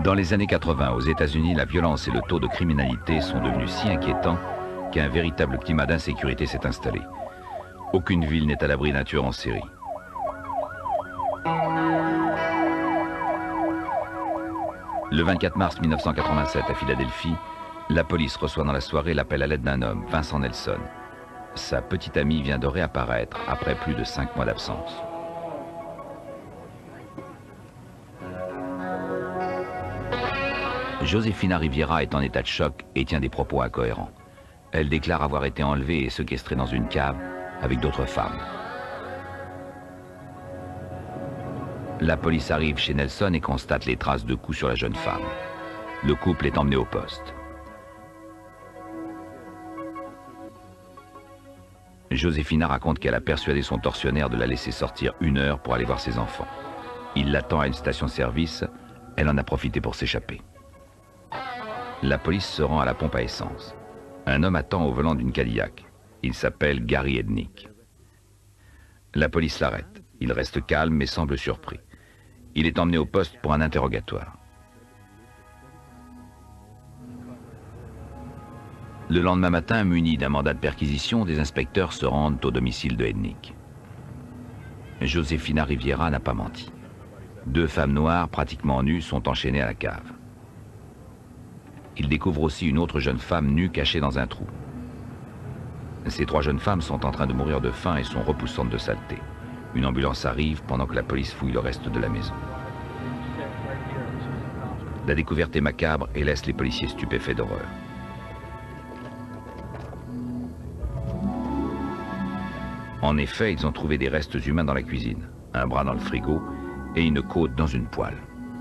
Dans les années 80, aux États-Unis, la violence et le taux de criminalité sont devenus si inquiétants qu'un véritable climat d'insécurité s'est installé. Aucune ville n'est à l'abri d'un tueur en série. Le 24 mars 1987, à Philadelphie, la police reçoit dans la soirée l'appel à l'aide d'un homme, Vincent Nelson. Sa petite amie vient de réapparaître après plus de 5 mois d'absence. Josefina Riviera est en état de choc et tient des propos incohérents. Elle déclare avoir été enlevée et séquestrée dans une cave avec d'autres femmes. La police arrive chez Nelson et constate les traces de coups sur la jeune femme. Le couple est emmené au poste. Josefina raconte qu'elle a persuadé son tortionnaire de la laisser sortir 1 heure pour aller voir ses enfants. Il l'attend à une station-service, elle en a profité pour s'échapper. La police se rend à la pompe à essence. Un homme attend au volant d'une Cadillac. Il s'appelle Gary Ednick. La police l'arrête. Il reste calme mais semble surpris. Il est emmené au poste pour un interrogatoire. Le lendemain matin, munis d'un mandat de perquisition, des inspecteurs se rendent au domicile de Ednick. Josefina Riviera n'a pas menti. 2 femmes noires, pratiquement nues, sont enchaînées à la cave. Ils découvrent aussi une autre jeune femme nue cachée dans un trou. Ces 3 jeunes femmes sont en train de mourir de faim et sont repoussantes de saleté. Une ambulance arrive pendant que la police fouille le reste de la maison. La découverte est macabre et laisse les policiers stupéfaits d'horreur. En effet, ils ont trouvé des restes humains dans la cuisine, un bras dans le frigo et une côte dans une poêle.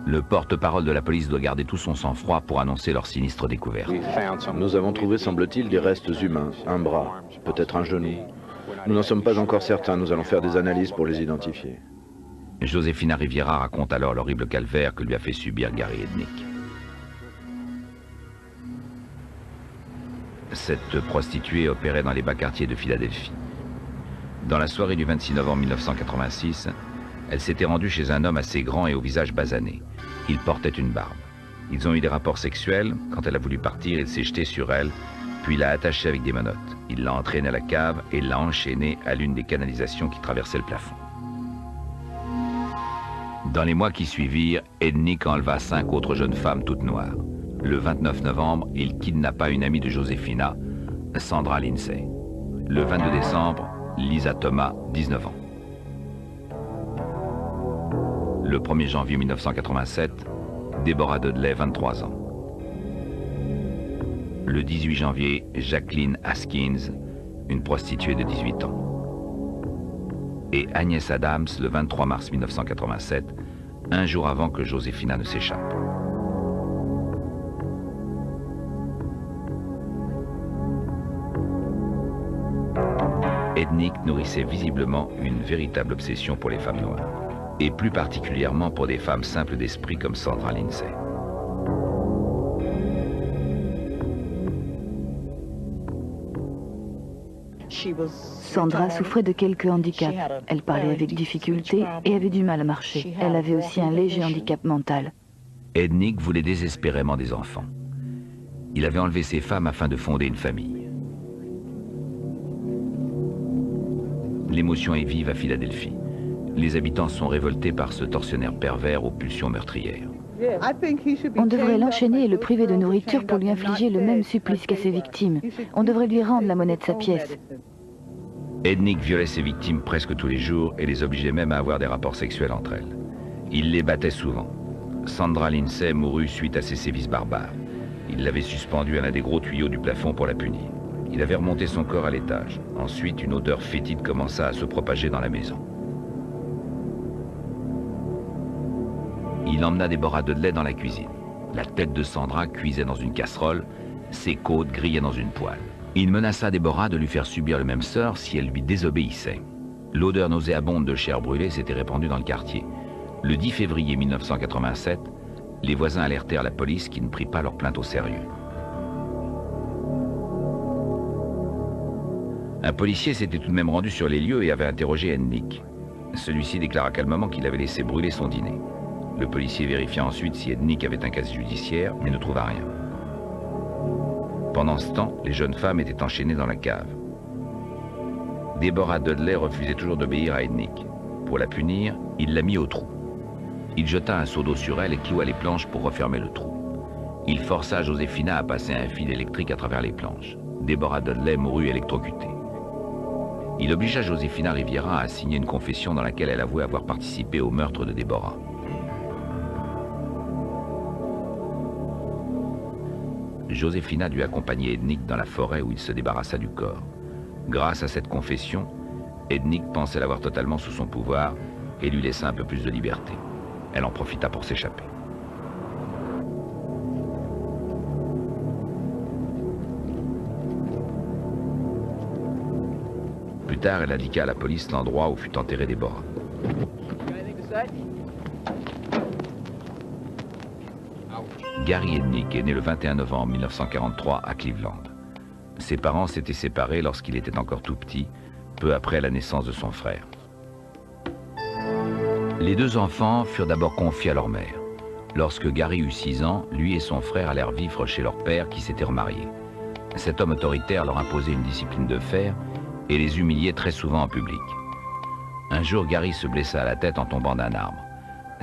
Le porte-parole de la police doit garder tout son sang-froid pour annoncer leur sinistre découverte. Nous avons trouvé, semble-t-il, des restes humains, un bras, peut-être un genou. Nous n'en sommes pas encore certains, nous allons faire des analyses pour les identifier. Josefina Riviera raconte alors l'horrible calvaire que lui a fait subir Gary Ednick. Cette prostituée opérait dans les bas quartiers de Philadelphie. Dans la soirée du 26 novembre 1986, elle s'était rendue chez un homme assez grand et au visage basané. Il portait une barbe. Ils ont eu des rapports sexuels. Quand elle a voulu partir, il s'est jeté sur elle, puis l'a attachée avec des menottes. Il l'a entraînée à la cave et l'a enchaînée à l'une des canalisations qui traversaient le plafond. Dans les mois qui suivirent, Ednick enleva 5 autres jeunes femmes toutes noires. Le 29 novembre, il kidnappa une amie de Josefina, Sandra Lindsay. Le 22 décembre, Lisa Thomas, 19 ans. Le 1er janvier 1987, Deborah Dudley, 23 ans. Le 18 janvier, Jacqueline Haskins, une prostituée de 18 ans. Et Agnès Adams, le 23 mars 1987, un jour avant que Josefina ne s'échappe. Ednick nourrissait visiblement une véritable obsession pour les femmes noires, et plus particulièrement pour des femmes simples d'esprit comme Sandra Lindsay. Sandra souffrait de quelques handicaps. Elle parlait avec difficulté et avait du mal à marcher. Elle avait aussi un léger handicap mental. Ednick voulait désespérément des enfants. Il avait enlevé ces femmes afin de fonder une famille. L'émotion est vive à Philadelphie. Les habitants sont révoltés par ce tortionnaire pervers aux pulsions meurtrières. On devrait l'enchaîner et le priver de nourriture pour lui infliger le même supplice qu'à ses victimes. On devrait lui rendre la monnaie de sa pièce. Ednick violait ses victimes presque tous les jours et les obligeait même à avoir des rapports sexuels entre elles. Il les battait souvent. Sandra Lindsay mourut suite à ces sévices barbares. Il l'avait suspendue à l'un des gros tuyaux du plafond pour la punir. Il avait remonté son corps à l'étage. Ensuite, une odeur fétide commença à se propager dans la maison. Il emmena Deborah Dudley dans la cuisine. La tête de Sandra cuisait dans une casserole, ses côtes grillaient dans une poêle. Il menaça Deborah de lui faire subir le même sort si elle lui désobéissait. L'odeur nauséabonde de chair brûlée s'était répandue dans le quartier. Le 10 février 1987, les voisins alertèrent la police qui ne prit pas leur plainte au sérieux. Un policier s'était tout de même rendu sur les lieux et avait interrogé Ednick. Celui-ci déclara calmement qu'il avait laissé brûler son dîner. Le policier vérifia ensuite si Ednick avait un casier judiciaire, mais ne trouva rien. Pendant ce temps, les jeunes femmes étaient enchaînées dans la cave. Deborah Dudley refusait toujours d'obéir à Ednick. Pour la punir, il l'a mis au trou. Il jeta un seau d'eau sur elle et cloua les planches pour refermer le trou. Il força Joséphina à passer un fil électrique à travers les planches. Deborah Dudley mourut électrocutée. Il obligea Joséphina Riviera à signer une confession dans laquelle elle avouait avoir participé au meurtre de Deborah. Joséphina dut accompagner Ednick dans la forêt où il se débarrassa du corps. Grâce à cette confession, Ednick pensait l'avoir totalement sous son pouvoir et lui laissa un peu plus de liberté. Elle en profita pour s'échapper. Plus tard, elle indiqua à la police l'endroit où fut enterrée Deborah. Gary Ednick est né le 21 novembre 1943 à Cleveland. Ses parents s'étaient séparés lorsqu'il était encore tout petit, peu après la naissance de son frère. Les deux enfants furent d'abord confiés à leur mère. Lorsque Gary eut 6 ans, lui et son frère allèrent vivre chez leur père qui s'était remarié. Cet homme autoritaire leur imposait une discipline de fer et les humiliait très souvent en public. Un jour, Gary se blessa à la tête en tombant d'un arbre.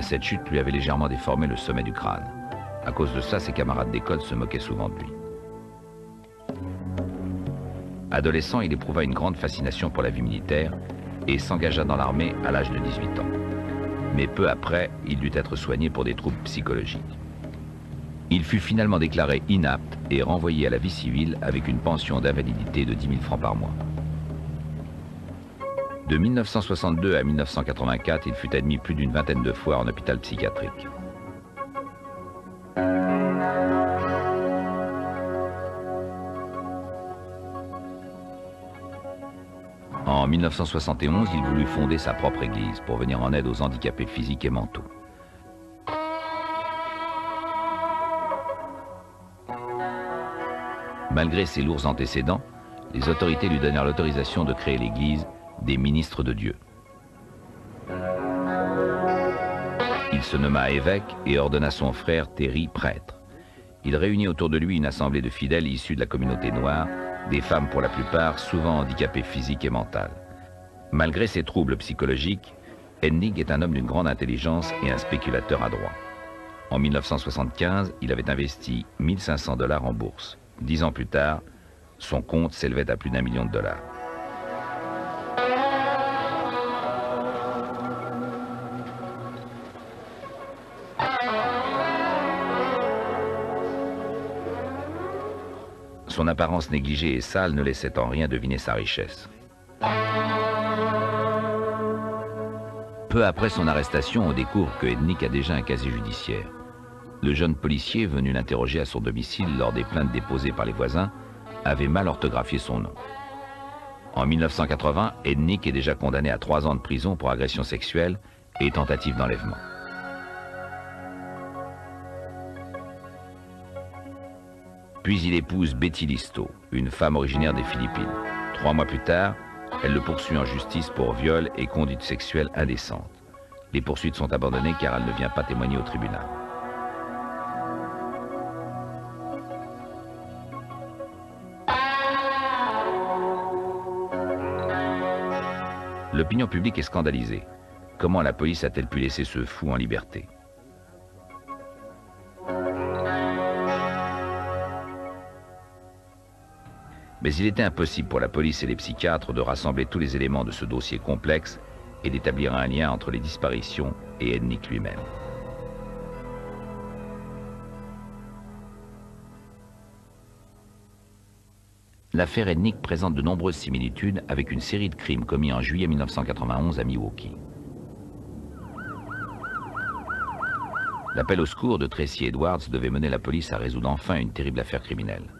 Cette chute lui avait légèrement déformé le sommet du crâne. À cause de ça, ses camarades d'école se moquaient souvent de lui. Adolescent, il éprouva une grande fascination pour la vie militaire et s'engagea dans l'armée à l'âge de 18 ans. Mais peu après, il dut être soigné pour des troubles psychologiques. Il fut finalement déclaré inapte et renvoyé à la vie civile avec une pension d'invalidité de 10 000 francs par mois. De 1962 à 1984, il fut admis plus d'une vingtaine de fois en hôpital psychiatrique. En 1971, il voulut fonder sa propre église pour venir en aide aux handicapés physiques et mentaux. Malgré ses lourds antécédents, les autorités lui donnèrent l'autorisation de créer l'église des ministres de Dieu. Il se nomma évêque et ordonna son frère Terry prêtre. Il réunit autour de lui une assemblée de fidèles issus de la communauté noire, des femmes pour la plupart, souvent handicapées physiques et mentales. Malgré ses troubles psychologiques, Ednick est un homme d'une grande intelligence et un spéculateur adroit. En 1975, il avait investi 1 500 $ en bourse. 10 ans plus tard, son compte s'élevait à plus d'1 million $. Son apparence négligée et sale ne laissait en rien deviner sa richesse. Peu après son arrestation, on découvre que Ednick a déjà un casier judiciaire. Le jeune policier, venu l'interroger à son domicile lors des plaintes déposées par les voisins, avait mal orthographié son nom. En 1980, Ednick est déjà condamné à 3 ans de prison pour agression sexuelle et tentative d'enlèvement. Puis il épouse Betty Listo, une femme originaire des Philippines. 3 mois plus tard, elle le poursuit en justice pour viol et conduite sexuelle indécente. Les poursuites sont abandonnées car elle ne vient pas témoigner au tribunal. L'opinion publique est scandalisée. Comment la police a-t-elle pu laisser ce fou en liberté ? Mais il était impossible pour la police et les psychiatres de rassembler tous les éléments de ce dossier complexe et d'établir un lien entre les disparitions et Ednick lui-même. L'affaire Ednick présente de nombreuses similitudes avec une série de crimes commis en juillet 1991 à Milwaukee. L'appel au secours de Tracy Edwards devait mener la police à résoudre enfin une terrible affaire criminelle.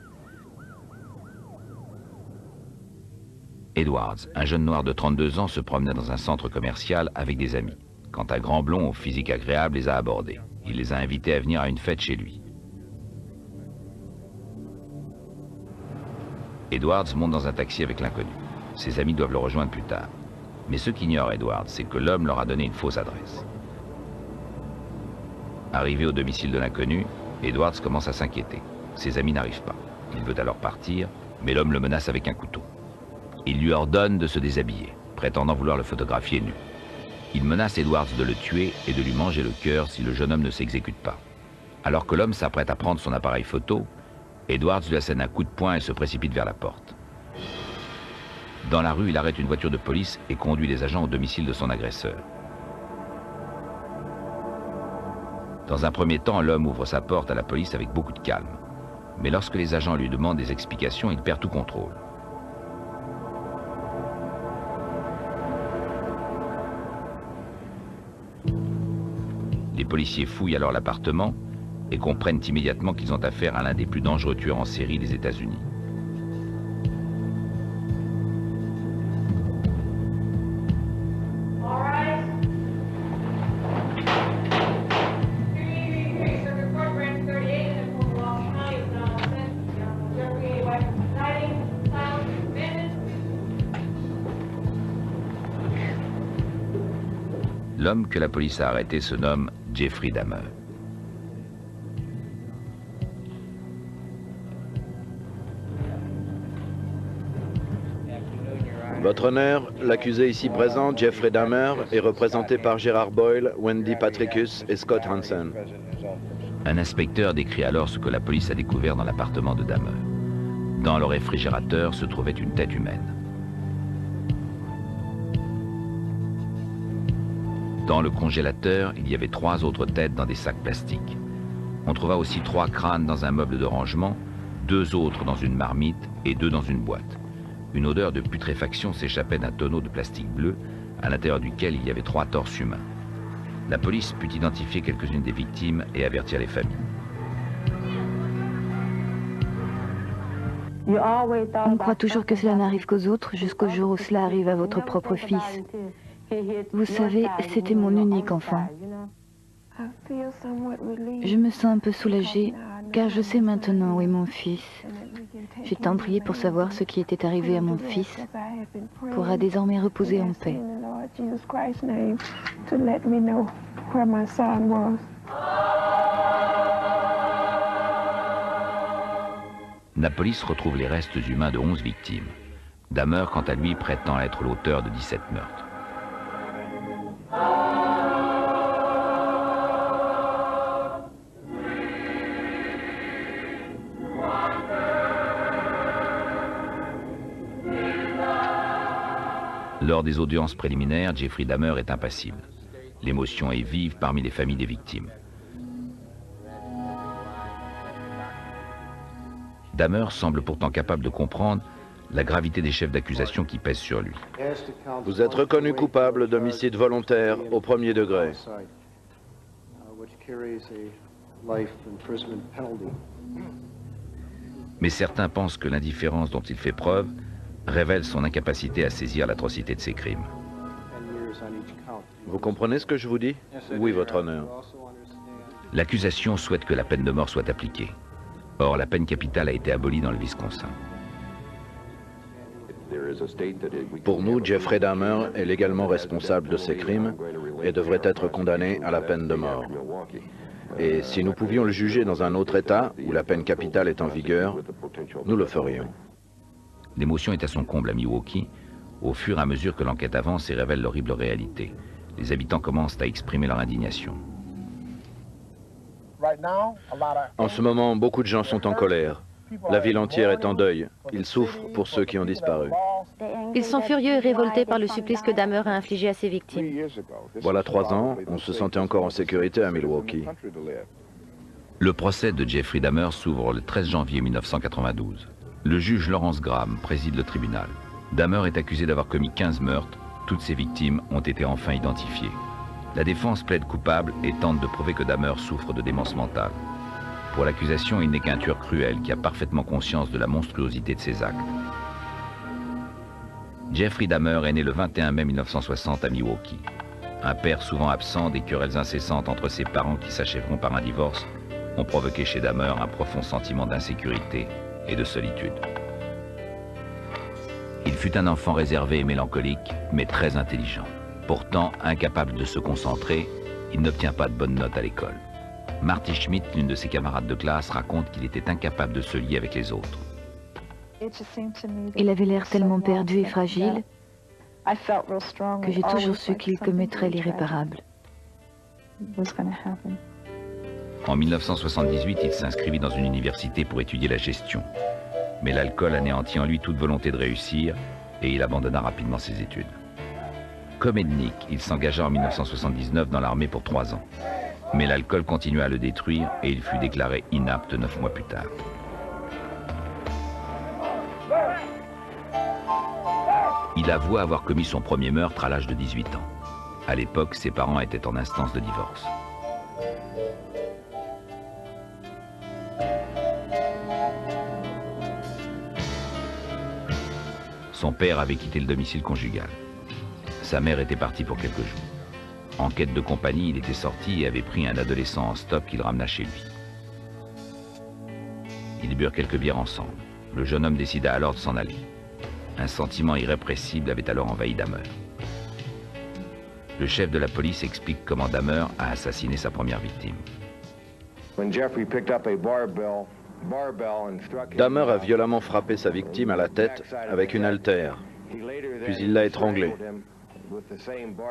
Edwards, un jeune noir de 32 ans, se promenait dans un centre commercial avec des amis, quand un grand blond au physique agréable les a abordés. Il les a invités à venir à une fête chez lui. Edwards monte dans un taxi avec l'inconnu. Ses amis doivent le rejoindre plus tard. Mais ce qu'ignore Edwards, c'est que l'homme leur a donné une fausse adresse. Arrivé au domicile de l'inconnu, Edwards commence à s'inquiéter. Ses amis n'arrivent pas. Il veut alors partir, mais l'homme le menace avec un couteau. Il lui ordonne de se déshabiller, prétendant vouloir le photographier nu. Il menace Edwards de le tuer et de lui manger le cœur si le jeune homme ne s'exécute pas. Alors que l'homme s'apprête à prendre son appareil photo, Edwards lui assène un coup de poing et se précipite vers la porte. Dans la rue, il arrête une voiture de police et conduit les agents au domicile de son agresseur. Dans un premier temps, l'homme ouvre sa porte à la police avec beaucoup de calme. Mais lorsque les agents lui demandent des explications, il perd tout contrôle. Les policiers fouillent alors l'appartement et comprennent immédiatement qu'ils ont affaire à l'un des plus dangereux tueurs en série des États-Unis. L'homme que la police a arrêté se nomme Jeffrey Dahmer. Votre honneur, l'accusé ici présent, Jeffrey Dahmer, est représenté par Gerard Boyle, Wendy Patricus et Scott Hansen. Un inspecteur décrit alors ce que la police a découvert dans l'appartement de Dahmer. Dans le réfrigérateur se trouvait une tête humaine. Dans le congélateur, il y avait 3 autres têtes dans des sacs plastiques. On trouva aussi 3 crânes dans un meuble de rangement, 2 autres dans une marmite et 2 dans une boîte. Une odeur de putréfaction s'échappait d'un tonneau de plastique bleu, à l'intérieur duquel il y avait 3 torses humains. La police put identifier quelques-unes des victimes et avertir les familles. On croit toujours que cela n'arrive qu'aux autres jusqu'au jour où cela arrive à votre propre fils. Vous savez, c'était mon unique enfant. Je me sens un peu soulagée, car je sais maintenant où est mon fils. J'ai tant prié pour savoir ce qui était arrivé à mon fils, pourra désormais reposer en paix. La police retrouve les restes humains de 11 victimes. Dahmer, quant à lui, prétend être l'auteur de 17 meurtres. Lors des audiences préliminaires, Jeffrey Dahmer est impassible. L'émotion est vive parmi les familles des victimes. Dahmer semble pourtant capable de comprendre la gravité des chefs d'accusation qui pèsent sur lui. Vous êtes reconnu coupable d'homicide volontaire au 1er degré. Mais certains pensent que l'indifférence dont il fait preuve révèle son incapacité à saisir l'atrocité de ses crimes. Vous comprenez ce que je vous dis? Oui, votre honneur. L'accusation souhaite que la peine de mort soit appliquée. Or, la peine capitale a été abolie dans le Wisconsin. Pour nous, Jeffrey Dahmer est légalement responsable de ces crimes et devrait être condamné à la peine de mort. Et si nous pouvions le juger dans un autre État où la peine capitale est en vigueur, nous le ferions. L'émotion est à son comble à Milwaukee, au fur et à mesure que l'enquête avance et révèle l'horrible réalité. Les habitants commencent à exprimer leur indignation. En ce moment, beaucoup de gens sont en colère. La ville entière est en deuil. Ils souffrent pour ceux qui ont disparu. Ils sont furieux et révoltés par le supplice que Dahmer a infligé à ses victimes. Voilà 3 ans, on se sentait encore en sécurité à Milwaukee. Le procès de Jeffrey Dahmer s'ouvre le 13 janvier 1992. Le juge Lawrence Graham préside le tribunal. Dahmer est accusé d'avoir commis 15 meurtres. Toutes ses victimes ont été enfin identifiées. La défense plaide coupable et tente de prouver que Dahmer souffre de démence mentale. Pour l'accusation, il n'est qu'un tueur cruel qui a parfaitement conscience de la monstruosité de ses actes. Jeffrey Dahmer est né le 21 mai 1960 à Milwaukee. Un père souvent absent, des querelles incessantes entre ses parents qui s'achèveront par un divorce ont provoqué chez Dahmer un profond sentiment d'insécurité et de solitude. Il fut un enfant réservé et mélancolique, mais très intelligent. Pourtant, incapable de se concentrer, il n'obtient pas de bonnes notes à l'école. Marty Schmidt, l'une de ses camarades de classe, raconte qu'il était incapable de se lier avec les autres. Il avait l'air tellement perdu et fragile que j'ai toujours su qu'il commettrait l'irréparable. En 1978, il s'inscrivit dans une université pour étudier la gestion. Mais l'alcool anéantit en lui toute volonté de réussir et il abandonna rapidement ses études. Comme Ednick, il s'engagea en 1979 dans l'armée pour 3 ans. Mais l'alcool continua à le détruire et il fut déclaré inapte 9 mois plus tard. Il avoua avoir commis son premier meurtre à l'âge de 18 ans. À l'époque, ses parents étaient en instance de divorce. Son père avait quitté le domicile conjugal. Sa mère était partie pour quelques jours. En quête de compagnie, il était sorti et avait pris un adolescent en stop qu'il ramena chez lui. Ils burent quelques bières ensemble. Le jeune homme décida alors de s'en aller. Un sentiment irrépressible avait alors envahi Dahmer. Le chef de la police explique comment Dahmer a assassiné sa première victime. Dahmer a violemment frappé sa victime à la tête avec une haltère, puis il l'a étranglée.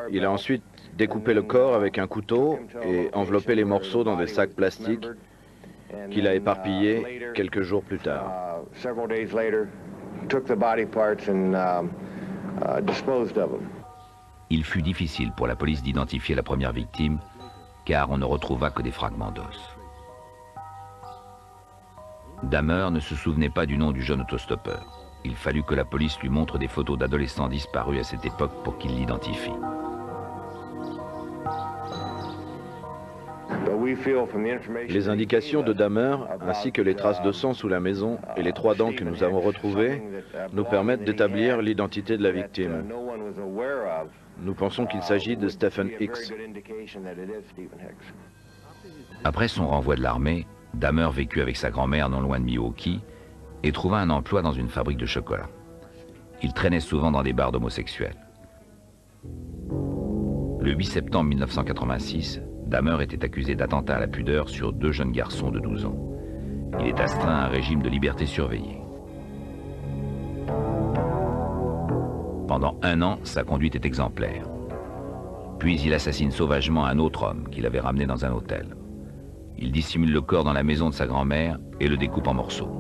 Il a ensuite découpé le corps avec un couteau et enveloppé les morceaux dans des sacs plastiques qu'il a éparpillés quelques jours plus tard. Il fut difficile pour la police d'identifier la première victime, car on ne retrouva que des fragments d'os. Dahmer ne se souvenait pas du nom du jeune autostoppeur. Il fallut que la police lui montre des photos d'adolescents disparus à cette époque pour qu'il l'identifie. Les indications de Dahmer, ainsi que les traces de sang sous la maison et les 3 dents que nous avons retrouvées, nous permettent d'établir l'identité de la victime. Nous pensons qu'il s'agit de Stephen Hicks. Après son renvoi de l'armée, Dahmer vécut avec sa grand-mère non loin de Milwaukee et trouva un emploi dans une fabrique de chocolat. Il traînait souvent dans des bars d'homosexuels. Le 8 septembre 1986, Dahmer était accusé d'attentat à la pudeur sur 2 jeunes garçons de 12 ans. Il est astreint à un régime de liberté surveillée. Pendant 1 an, sa conduite est exemplaire. Puis il assassine sauvagement un autre homme qu'il avait ramené dans un hôtel. Il dissimule le corps dans la maison de sa grand-mère et le découpe en morceaux.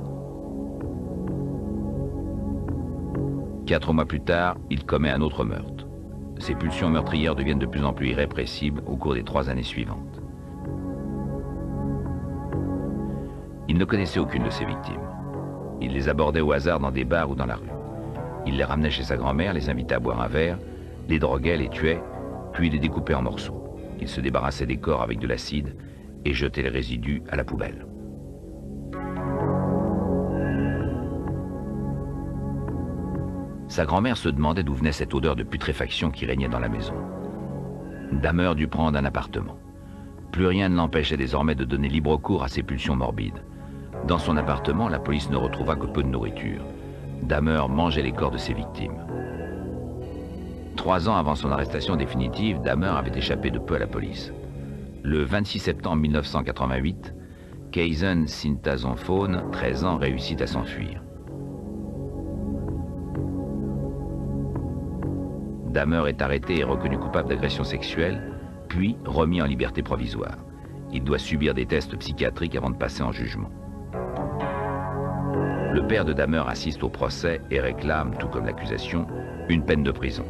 4 mois plus tard, il commet un autre meurtre. Ses pulsions meurtrières deviennent de plus en plus irrépressibles au cours des 3 années suivantes. Il ne connaissait aucune de ses victimes. Il les abordait au hasard dans des bars ou dans la rue. Il les ramenait chez sa grand-mère, les invitait à boire un verre, les droguait, les tuait, puis les découpait en morceaux. Il se débarrassait des corps avec de l'acide et jetait les résidus à la poubelle. Sa grand-mère se demandait d'où venait cette odeur de putréfaction qui régnait dans la maison. Dahmer dut prendre un appartement. Plus rien ne l'empêchait désormais de donner libre cours à ses pulsions morbides. Dans son appartement, la police ne retrouva que peu de nourriture. Dahmer mangeait les corps de ses victimes. 3 ans avant son arrestation définitive, Dahmer avait échappé de peu à la police. Le 26 septembre 1988, Kaysen Sintason-Fawn, 13 ans, réussit à s'enfuir. Dahmer est arrêté et reconnu coupable d'agression sexuelle, puis remis en liberté provisoire. Il doit subir des tests psychiatriques avant de passer en jugement. Le père de Dahmer assiste au procès et réclame, tout comme l'accusation, une peine de prison.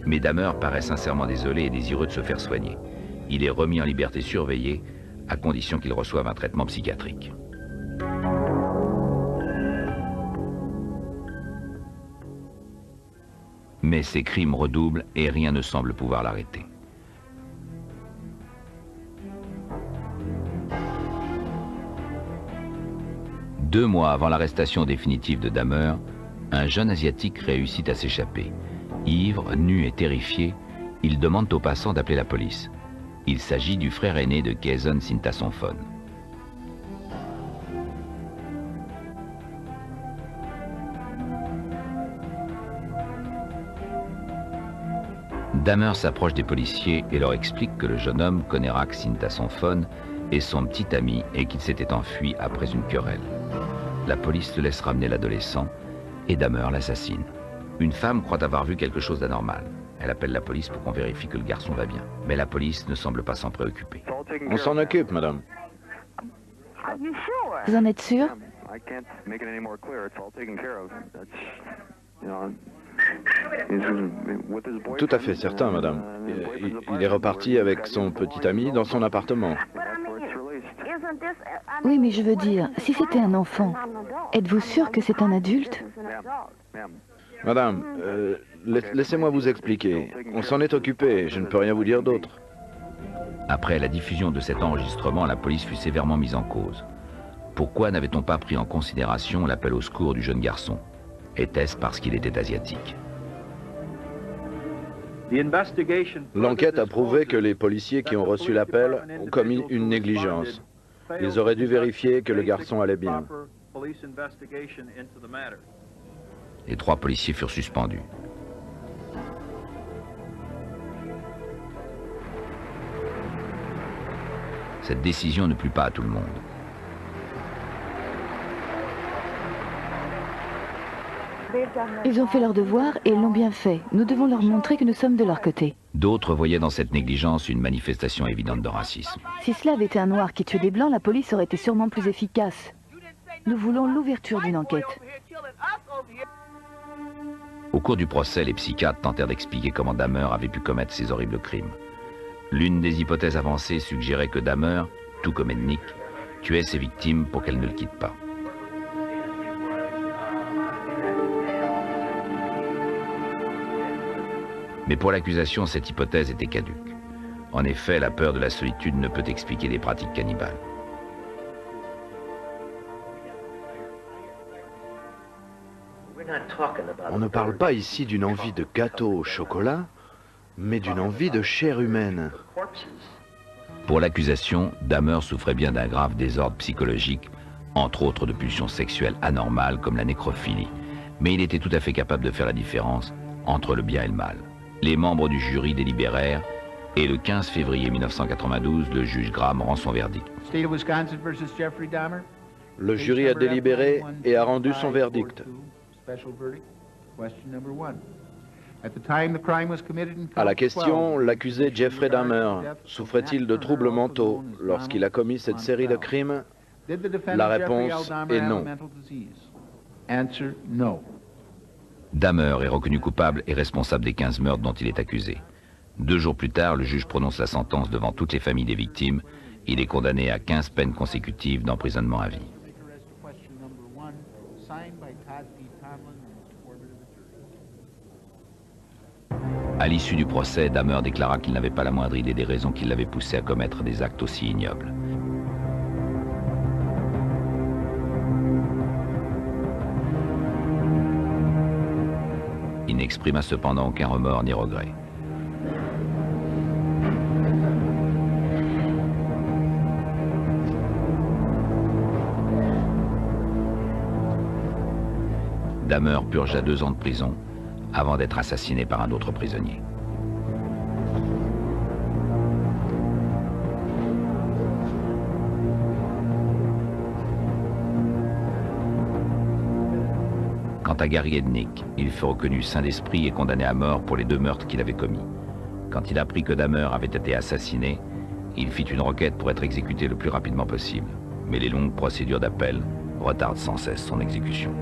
Mais Dahmer paraît sincèrement désolé et désireux de se faire soigner. Il est remis en liberté surveillée, à condition qu'il reçoive un traitement psychiatrique. Mais ses crimes redoublent et rien ne semble pouvoir l'arrêter. Deux mois avant l'arrestation définitive de Dahmer, un jeune Asiatique réussit à s'échapper. Ivre, nu et terrifié, il demande aux passants d'appeler la police. Il s'agit du frère aîné de Kaysen Sintason-Fawn. Dahmer s'approche des policiers et leur explique que le jeune homme, Konerak Sintason-Fawn, et son petit ami et qu'il s'était enfui après une querelle. La police le laisse ramener l'adolescent et Dahmer l'assassine. Une femme croit avoir vu quelque chose d'anormal. Elle appelle la police pour qu'on vérifie que le garçon va bien. Mais la police ne semble pas s'en préoccuper. On s'en occupe, madame. Vous en êtes sûr? Tout à fait certain, madame. Il est reparti avec son petit ami dans son appartement. Oui, mais je veux dire, si c'était un enfant, êtes-vous sûr que c'est un adulte? Madame, laissez-moi vous expliquer. On s'en est occupé, je ne peux rien vous dire d'autre. Après la diffusion de cet enregistrement, la police fut sévèrement mise en cause. Pourquoi n'avait-on pas pris en considération l'appel au secours du jeune garçon? Était-ce parce qu'il était asiatique? L'enquête a prouvé que les policiers qui ont reçu l'appel ont commis une négligence. Ils auraient dû vérifier que le garçon allait bien. Les 3 policiers furent suspendus. Cette décision ne plut pas à tout le monde. Ils ont fait leur devoir et l'ont bien fait. Nous devons leur montrer que nous sommes de leur côté. D'autres voyaient dans cette négligence une manifestation évidente de racisme. Si cela avait été un noir qui tuait des blancs, la police aurait été sûrement plus efficace. Nous voulons l'ouverture d'une enquête. Au cours du procès, les psychiatres tentèrent d'expliquer comment Dahmer avait pu commettre ces horribles crimes. L'une des hypothèses avancées suggérait que Dahmer, tout comme Ednick, tuait ses victimes pour qu'elles ne le quittent pas. Mais pour l'accusation, cette hypothèse était caduque. En effet, la peur de la solitude ne peut expliquer des pratiques cannibales. On ne parle pas ici d'une envie de gâteau au chocolat, mais d'une envie de chair humaine. Pour l'accusation, Dahmer souffrait bien d'un grave désordre psychologique, entre autres de pulsions sexuelles anormales comme la nécrophilie, mais il était tout à fait capable de faire la différence entre le bien et le mal. Les membres du jury délibérèrent et le 15 février 1992, le juge Graham rend son verdict. Le jury a délibéré et a rendu son verdict. À la question, l'accusé Jeffrey Dahmer souffrait-il de troubles mentaux lorsqu'il a commis cette série de crimes? La réponse est non. Dahmer est reconnu coupable et responsable des 15 meurtres dont il est accusé. 2 jours plus tard, le juge prononce la sentence devant toutes les familles des victimes. Il est condamné à 15 peines consécutives d'emprisonnement à vie. À l'issue du procès, Dahmer déclara qu'il n'avait pas la moindre idée des raisons qui l'avaient poussé à commettre des actes aussi ignobles. Il n'exprima cependant aucun remords ni regret. Dahmer purgea 2 ans de prison avant d'être assassiné par un autre prisonnier. Quant à Gary Ednick, il fut reconnu saint d'esprit et condamné à mort pour les 2 meurtres qu'il avait commis. Quand il apprit que Dahmer avait été assassiné, il fit une requête pour être exécuté le plus rapidement possible. Mais les longues procédures d'appel retardent sans cesse son exécution.